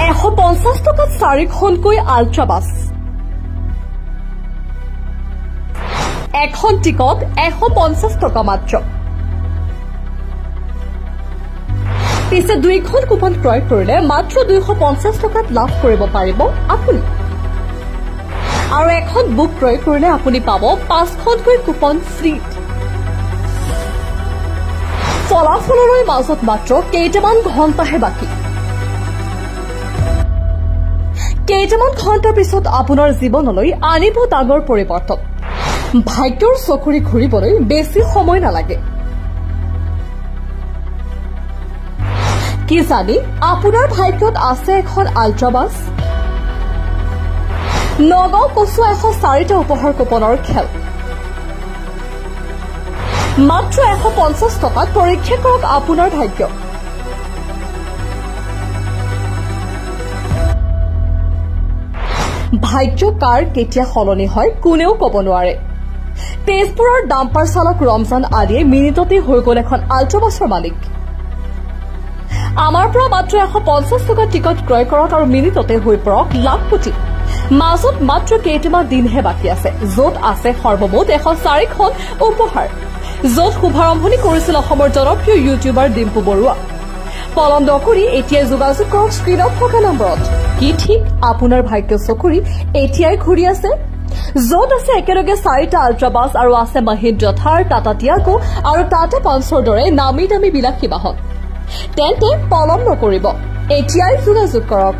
150 টকাত 4খনকৈ ultra bus এখন ticket 150 টকা মাত্ৰ পিছে 2খন কুপন ক্ৰয় কৰিলে মাত্ৰ 250 টকাত লাভ কৰিব পাৰিব আপুনি আৰু এখন বুক ক্ৰয় কৰিলে আপুনি পাব 5খনকৈ কুপন ফ্ৰী ফলাফললৈ মাজত মাত্ৰ কেইটামান ঘণ্টাহে বাকী কেইটামান ঘণ্টাৰ পিছত আপোনাৰ জীৱনলৈ আনিব ডাঙৰ পৰিৱৰ্তন ভাগ্যৰ চকুৰি ঘূৰিবলৈ বেছি সময় নালাগে কি জানি আপোনাৰ ভাগ্যত আছে এখন আল্ট্ৰা বাছ নগাঁও কচু 104টা উপহাৰ কুপনৰ খেল মাত্ৰ 150 টকাত পৰীক্ষা কৰক আপোনাৰ ভাগ্য ভাগ্য কাৰ কেতিয়া সলনি হয় কোনেও ক'ব নোৱাৰে তেজপুৰৰ ডাম্পাৰ চালক ৰমজান আলীয়ে মিনিটতে হৈ গ'ল এখন আল্ট্ৰা বাছৰ মালিক আমাৰ পৰা মাত্ৰ 150 টকা টিকট ক্ৰয় কৰক আৰু মিনিটতে হৈ পৰক লাখপতি মাজত মাত্ৰ কেইটামান দিনহে বাকী আছে য'ত আছে সৰ্বমুঠ 104খন উপহাৰ য'ত শুভাৰম্ভণি কৰিছিল অসমৰ জনপ্ৰিয় ইউটিউবাৰ ডিম্পু বৰুৱা পলম নকৰি এতিয়াই যোগাযোগ কৰক স্ক্ৰীনত থকা নম্বৰত কি ঠিক আপোনাৰ ভাগ্য চকুৰি এতিয়াই ঘূৰি আছে য'ত আছে একেলগে 4টা আল্ট্ৰা বাছ আৰু আছে মহিন্দ্ৰা থাৰ টাটা টিয়াগো আৰু টাটা পাঞ্চৰ দৰে নামী দামী বিলাসী বাহন তেন্তে পলম নকৰিব এতিয়াই যোগাযোগ কৰক